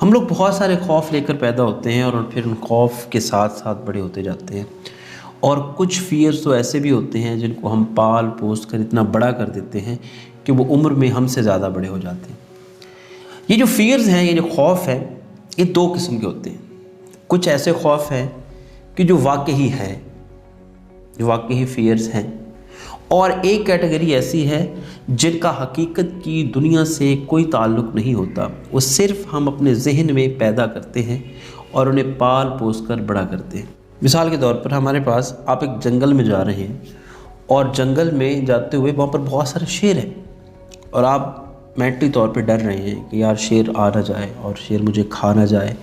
हम लोग बहुत सारे खौफ लेकर पैदा होते हैं और फिर उन खौफ के साथ साथ बड़े होते जाते हैं। और कुछ फ़ियर्स तो ऐसे भी होते हैं जिनको हम पाल पोस कर इतना बड़ा कर देते हैं कि वो उम्र में हमसे ज़्यादा बड़े हो जाते हैं। ये जो फ़ियर्स हैं, ये जो खौफ है, ये दो किस्म के होते हैं। कुछ ऐसे खौफ हैं कि जो वाकई है, जो वाकई फ़ियर्स हैं, और एक कैटेगरी ऐसी है जिनका हकीकत की दुनिया से कोई ताल्लुक़ नहीं होता। वो सिर्फ़ हम अपने जहन में पैदा करते हैं और उन्हें पाल पोस कर बड़ा करते हैं। मिसाल के तौर पर हमारे पास, आप एक जंगल में जा रहे हैं और जंगल में जाते हुए वहाँ पर बहुत सारे शेर हैं और आप मेंटली तौर पे डर रहे हैं कि यार शेर आ ना जाए और शेर मुझे खा ना जाए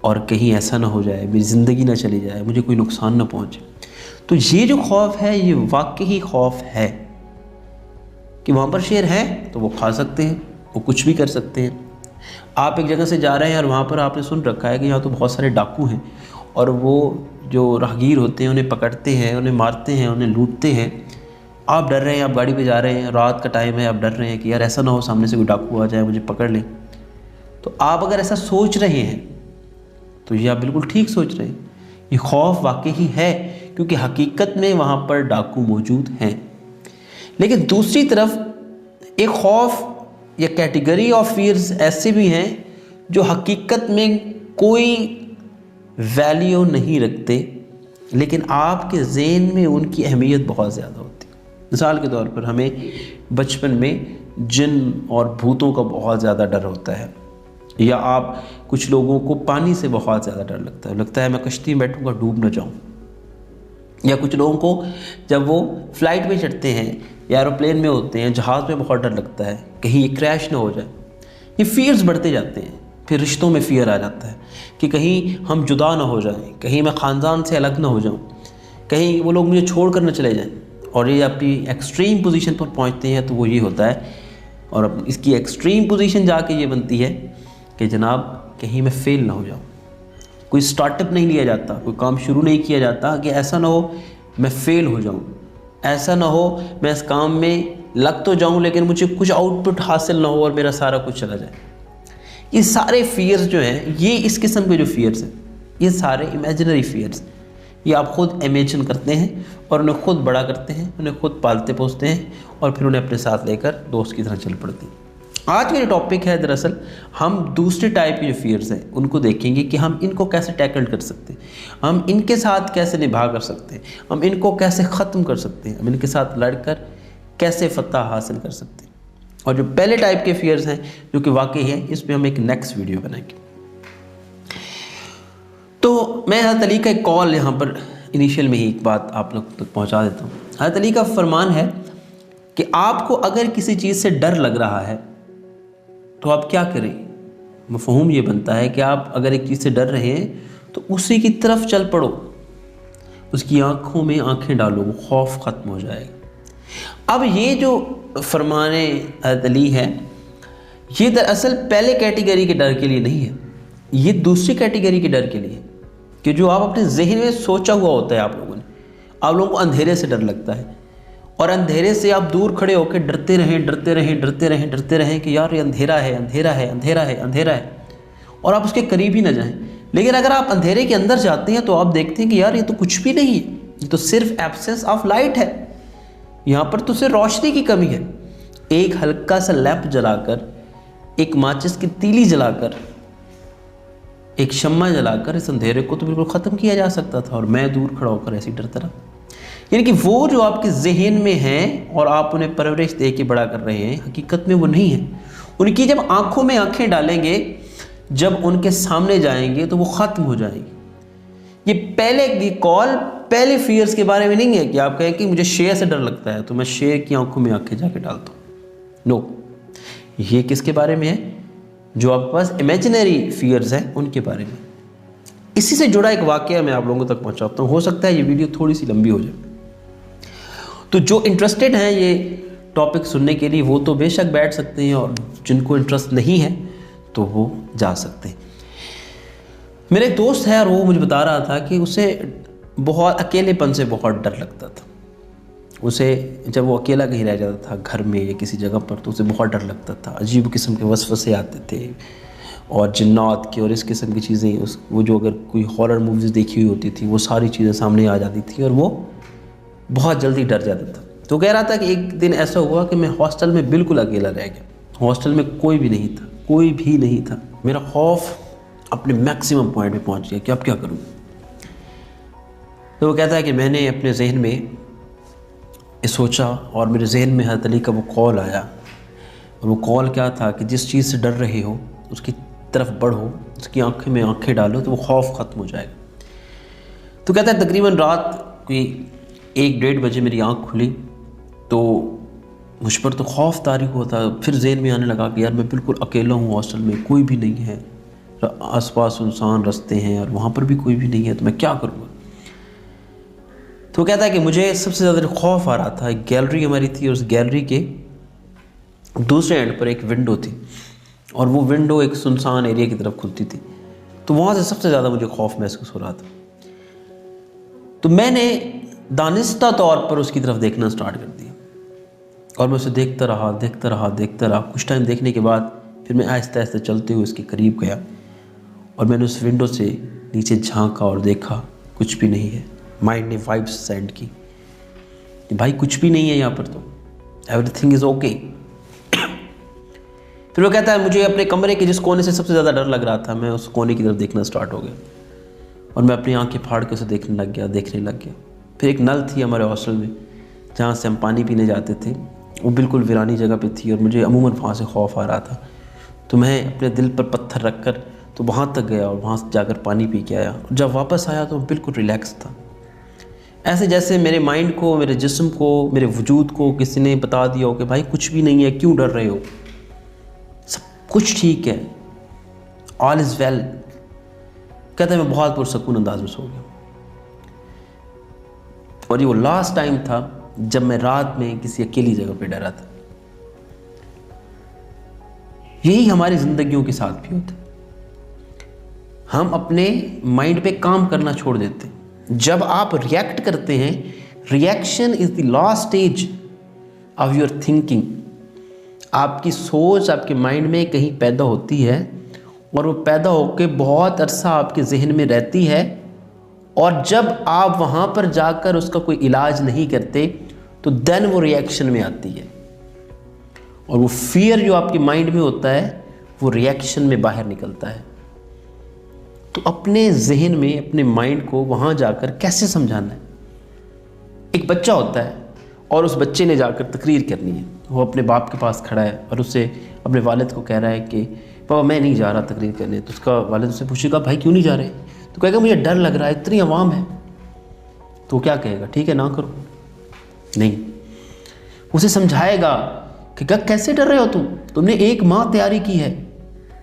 और कहीं ऐसा ना हो जाए, मेरी ज़िंदगी ना चली जाए, मुझे कोई नुकसान ना पहुँचे। तो ये जो खौफ है, ये वाकई खौफ है कि वहाँ पर शेर है तो वो खा सकते हैं, वो कुछ भी कर सकते हैं। आप एक जगह से जा रहे हैं और वहाँ पर आपने सुन रखा है कि यहाँ तो बहुत सारे डाकू हैं और वो जो राहगीर होते हैं उन्हें पकड़ते हैं, उन्हें मारते हैं, उन्हें लूटते हैं। आप डर रहे हैं, आप गाड़ी पे जा रहे हैं, रात का टाइम है, आप डर रहे हैं कि यार ऐसा ना हो सामने से कोई डाकू आ जाए, मुझे पकड़ ले। तो आप अगर ऐसा सोच रहे हैं तो ये आप बिल्कुल ठीक सोच रहे हैं। ये खौफ वाकई ही है क्योंकि हकीकत में वहाँ पर डाकू मौजूद हैं। लेकिन दूसरी तरफ एक खौफ या कैटेगरी ऑफ फियर्स ऐसे भी हैं जो हकीकत में कोई वैल्यू नहीं रखते, लेकिन आपके ज़हन में उनकी अहमियत बहुत ज़्यादा होती है। मिसाल के तौर पर हमें बचपन में जिन और भूतों का बहुत ज़्यादा डर होता है, या आप कुछ लोगों को पानी से बहुत ज़्यादा डर लगता है मैं कश्ती में बैठूंगा डूब ना जाऊं। या कुछ लोगों को जब वो फ्लाइट में चढ़ते हैं या एरोप्लेन में होते हैं, जहाज़ में बहुत डर लगता है कहीं ये क्रैश ना हो जाए। ये फियर्स बढ़ते जाते हैं। फिर रिश्तों में फ़ियर आ जाता है कि कहीं हम जुदा ना हो जाएं, कहीं मैं ख़ानदान से अलग ना हो जाऊं, कहीं वो लोग मुझे छोड़ कर ना चले जाएं। और ये अपनी एक्सट्रीम पोजीशन पर पहुंचते हैं तो वो ये होता है, और इसकी एक्सट्रीम पोजीशन जाके ये बनती है कि जनाब कहीं मैं फेल ना हो जाऊं। कोई स्टार्टअप नहीं लिया जाता, कोई काम शुरू नहीं किया जाता कि ऐसा ना हो मैं फेल हो जाऊं, ऐसा ना हो मैं इस काम में लग तो जाऊं लेकिन मुझे कुछ आउटपुट हासिल ना हो और मेरा सारा कुछ चला जाए। ये सारे फियर्स जो हैं, ये इस किस्म के जो फियर्स हैं, ये सारे इमेजिनरी फियर्स, ये आप ख़ुद इमेजिन करते हैं और उन्हें ख़ुद बड़ा करते हैं, उन्हें ख़ुद पालते पोसते हैं और फिर उन्हें अपने साथ लेकर दोस्त की तरह चल पड़ते हैं। आज का जो टॉपिक है, दरअसल हम दूसरे टाइप के जो फियर्स हैं उनको देखेंगे कि हम इनको कैसे टैकल कर सकते हैं, हम इनके साथ कैसे निभा कर सकते हैं, हम इनको कैसे ख़त्म कर सकते हैं, हम इनके साथ लड़कर कैसे फतह हासिल कर सकते हैं। और जो पहले टाइप के फियर्स हैं जो कि वाकई हैं, इस पर हम एक नेक्स्ट वीडियो बनाएंगे। तो मैं हज़रत अली का एक कॉल यहाँ पर इनिशियल में ही एक बात आप लोग तक पहुँचा देता हूँ। हज़रत अली का फरमान है कि आपको अगर किसी चीज़ से डर लग रहा है तो आप क्या करें। मफ़हूम ये बनता है कि आप अगर एक चीज़ से डर रहे हैं तो उसी की तरफ चल पड़ो, उसकी आंखों में आंखें डालो, वो खौफ ख़त्म हो जाएगा। अब ये जो फरमाने हज़रत अली है, ये दरअसल पहले कैटेगरी के डर के लिए नहीं है, ये दूसरी कैटेगरी के डर के लिए, कि जो आप अपने जहन में सोचा हुआ होता है। आप लोगों ने, आप लोगों को अंधेरे से डर लगता है और अंधेरे से आप दूर खड़े होकर डरते रहें कि यार ये अंधेरा है, अंधेरा है, अंधेरा है, अंधेरा है, और आप उसके करीब ही ना जाएं। लेकिन अगर आप अंधेरे के अंदर जाते हैं तो आप देखते हैं कि यार ये तो कुछ भी नहीं है, ये तो सिर्फ एब्सेंस ऑफ लाइट है, यहाँ पर तो सिर्फ रोशनी की कमी है। एक हल्का सा लैंप जलाकर, एक माचिस की तीली जलाकर, एक शम्मा जलाकर इस अंधेरे को तो बिल्कुल ख़त्म किया जा सकता था, और मैं दूर खड़ा होकर ऐसे डरता रहा। यानी कि वो जो आपके जहन में हैं और आप उन्हें परवरिश दे के बड़ा कर रहे हैं, हकीकत में वो नहीं है। उनकी जब आंखों में आंखें डालेंगे, जब उनके सामने जाएंगे तो वो ख़त्म हो जाएंगे। ये पहले की कॉल पहले फियर्स के बारे में नहीं है कि आप कहें कि मुझे शेर से डर लगता है तो मैं शेर की आंखों में आंखें जाके डालता हूँ। नो, ये किसके बारे में है? जो आपके पास इमेजिनरी फियर्स हैं उनके बारे में। इसी से जुड़ा एक वाक़या मैं आप लोगों तक पहुँचाता हूँ। हो सकता है ये वीडियो थोड़ी सी लंबी हो जाए, तो जो इंटरेस्टेड हैं ये टॉपिक सुनने के लिए वो तो बेशक बैठ सकते हैं, और जिनको इंटरेस्ट नहीं है तो वो जा सकते हैं। मेरा एक दोस्त है और वो मुझे बता रहा था कि उसे बहुत अकेलेपन से बहुत डर लगता था। उसे जब वो अकेला कहीं रह जाता था घर में या किसी जगह पर, तो उसे बहुत डर लगता था। अजीब किस्म के वसवसे आते थे, और जिन्नात की और इस किस्म की चीज़ें, उस वो जो अगर कोई हॉरर मूवीज़ देखी हुई होती थी वो सारी चीज़ें सामने आ जाती थी और वो बहुत जल्दी डर जाता था। तो कह रहा था कि एक दिन ऐसा हुआ कि मैं हॉस्टल में बिल्कुल अकेला रह गया। हॉस्टल में कोई भी नहीं था, कोई भी नहीं था। मेरा खौफ अपने मैक्सिमम पॉइंट पे पहुंच गया कि अब क्या करूं। तो वो कहता है कि मैंने अपने जहन में ये सोचा और मेरे जहन में हज़रत अली का वो कॉल आया। और वो कॉल क्या था कि जिस चीज़ से डर रहे हो उसकी तरफ बढ़ो, उसकी आंखें में आंखें डालो तो वो खौफ ख़त्म हो जाएगा। तो कहता है तकरीबन रात कोई 1-1:30 बजे मेरी आंख खुली तो मुझ पर तो खौफ तारी हुआ था। फिर जहन में आने लगा कि यार मैं बिल्कुल अकेला हूँ, हॉस्टल में कोई भी नहीं है, आसपास सुनसान रास्ते हैं और वहाँ पर भी कोई भी नहीं है, तो मैं क्या करूँगा। तो कहता है कि मुझे सबसे ज़्यादा खौफ आ रहा था, एक गैलरी हमारी थी और उस गैलरी के दूसरे एंड पर एक विंडो थी और वो विंडो एक सुनसान एरिया की तरफ खुलती थी। तो वहाँ से सबसे ज़्यादा मुझे खौफ महसूस हो रहा था। तो मैंने दानिस्ता तौर पर उसकी तरफ देखना स्टार्ट कर दिया और मैं उसे देखता रहा। कुछ टाइम देखने के बाद फिर मैं आहिस्ता आहिस्ता चलते हुए उसके करीब गया और मैंने उस विंडो से नीचे झांका और देखा, कुछ भी नहीं है। माइंड ने वाइब्स सेंड की कि भाई कुछ भी नहीं है यहाँ पर, तो एवरीथिंग इज़ ओके। फिर वो कहता है मुझे अपने कमरे के जिस कोने से सबसे ज़्यादा डर लग रहा था, मैं उस कोने की तरफ देखना स्टार्ट हो गया और मैं अपनी आंखें फाड़ के उसे देखने लग गया। फिर एक नल थी हमारे हॉस्टल में जहाँ से हम पानी पीने जाते थे, वो बिल्कुल वीरानी जगह पे थी और मुझे अमूमन वहाँ से खौफ आ रहा था। तो मैं अपने दिल पर पत्थर रख कर तो वहाँ तक गया और वहाँ से जाकर पानी पी के आया। और जब वापस आया तो बिल्कुल रिलैक्स था, ऐसे जैसे मेरे माइंड को, मेरे जिस्म को, मेरे वजूद को किसी ने बता दिया हो कि भाई कुछ भी नहीं है, क्यों डर रहे हो, सब कुछ ठीक है, ऑल इज़ वेल। कहते हैं मैं बहुत पुरसकून अंदाज में सो गया। और ये वो लास्ट टाइम था जब मैं रात में किसी अकेली जगह पे डरा था। यही हमारी जिंदगियों के साथ भी होता है। हम अपने माइंड पे काम करना छोड़ देते हैं। जब आप रिएक्ट करते हैं, reaction is the last stage of your thinking. आपकी सोच आपके माइंड में कहीं पैदा होती है और वो पैदा होकर बहुत अरसा आपके जहन में रहती है, और जब आप वहाँ पर जाकर उसका कोई इलाज नहीं करते तो देन वो रिएक्शन में आती है। और वो फियर जो आपके माइंड में होता है वो रिएक्शन में बाहर निकलता है। तो अपने जहन में, अपने माइंड को वहाँ जाकर कैसे समझाना है। एक बच्चा होता है और उस बच्चे ने जाकर तकरीर करनी है, वो अपने बाप के पास खड़ा है और उससे अपने वालिद को कह रहा है कि पापा मैं नहीं जा रहा तकरीर करने। तो उसका वालिद उससे पूछेगा भाई क्यों नहीं जा रहे, तो कहेगा मुझे डर लग रहा है, इतनी आवाम है। तो क्या कहेगा, ठीक है ना करो। नहीं, उसे समझाएगा कि कैसे डर रहे हो तुमने एक माह तैयारी की है,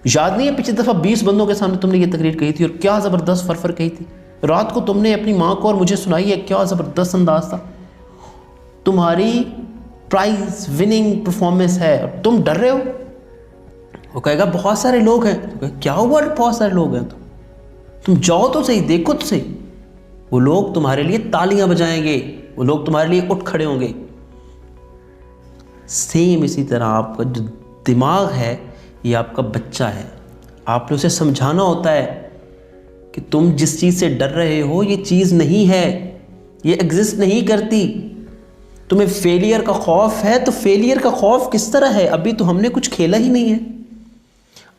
याद नहीं है पिछली दफ़ा 20 बंदों के सामने तुमने ये तकरीर कही थी और क्या ज़बरदस्त फरफर कही थी, रात को तुमने अपनी माँ को और मुझे सुनाई है, क्या ज़बरदस्त अंदाज था, तुम्हारी प्राइज विनिंग परफॉर्मेंस है और तुम डर रहे हो। वो कहेगा बहुत सारे लोग हैं। तो क्या हुआ बहुत सारे लोग हैं, तुम जाओ तो सही, देखो तो सही, वो लोग तुम्हारे लिए तालियां बजाएंगे, वो लोग तुम्हारे लिए उठ खड़े होंगे। सेम इसी तरह आपका जो दिमाग है ये आपका बच्चा है, आपने उसे समझाना होता है कि तुम जिस चीज़ से डर रहे हो ये चीज़ नहीं है, ये एग्जिस्ट नहीं करती। तुम्हें फेलियर का खौफ है तो फेलियर का खौफ किस तरह है, अभी तो हमने कुछ खेला ही नहीं है,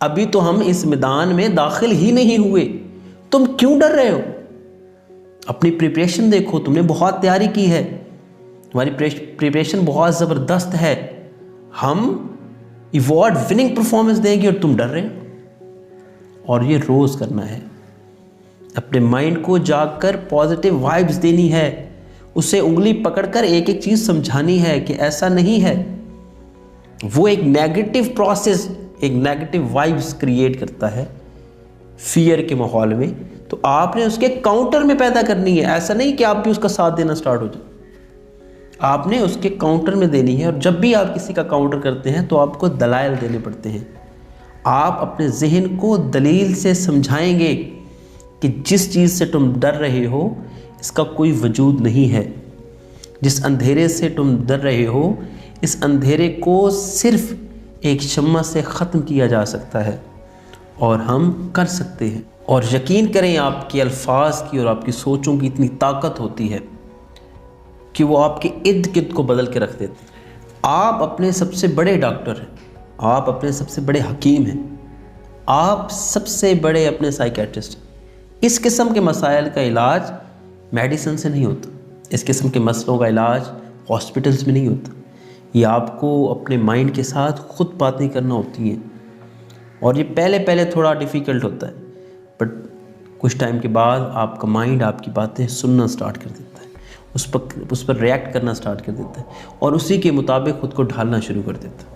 अभी तो हम इस मैदान में दाखिल ही नहीं हुए, तुम क्यों डर रहे हो। अपनी प्रिपरेशन देखो, तुमने बहुत तैयारी की है, तुम्हारी प्रिपरेशन बहुत ज़बरदस्त है, हम अवार्ड विनिंग परफॉर्मेंस देंगे और तुम डर रहे हो। और ये रोज़ करना है, अपने माइंड को जाकर पॉजिटिव वाइब्स देनी है, उसे उंगली पकड़कर एक एक चीज़ समझानी है कि ऐसा नहीं है। वो एक नेगेटिव प्रोसेस, एक नेगेटिव वाइब्स क्रिएट करता है फियर के माहौल में, तो आपने उसके काउंटर में पैदा करनी है। ऐसा नहीं कि आप भी उसका साथ देना स्टार्ट हो जाए, आपने उसके काउंटर में देनी है। और जब भी आप किसी का काउंटर करते हैं तो आपको दलाइल देने पड़ते हैं। आप अपने जहन को दलील से समझाएंगे कि जिस चीज़ से तुम डर रहे हो इसका कोई वजूद नहीं है, जिस अंधेरे से तुम डर रहे हो इस अंधेरे को सिर्फ एक शम्मा से ख़त्म किया जा सकता है, और हम कर सकते हैं। और यकीन करें, आपके अल्फाज की और आपकी सोचों की इतनी ताकत होती है कि वो आपके इर्द गिर्द को बदल के रख देते हैं। आप अपने सबसे बड़े डॉक्टर हैं, आप अपने सबसे बड़े हकीम हैं, आप सबसे बड़े अपने साइकेट्रिस्ट हैं। इस किस्म के मसाइल का इलाज मेडिसिन से नहीं होता, इस किस्म के मसलों का इलाज हॉस्पिटल्स में नहीं होता। ये आपको अपने माइंड के साथ ख़ुद बातें करना होती हैं, और ये पहले पहले थोड़ा डिफ़िकल्ट होता है, बट कुछ टाइम के बाद आपका माइंड आपकी बातें सुनना स्टार्ट कर देता है, उस पर रिएक्ट करना स्टार्ट कर देता है, और उसी के मुताबिक ख़ुद को ढालना शुरू कर देता है।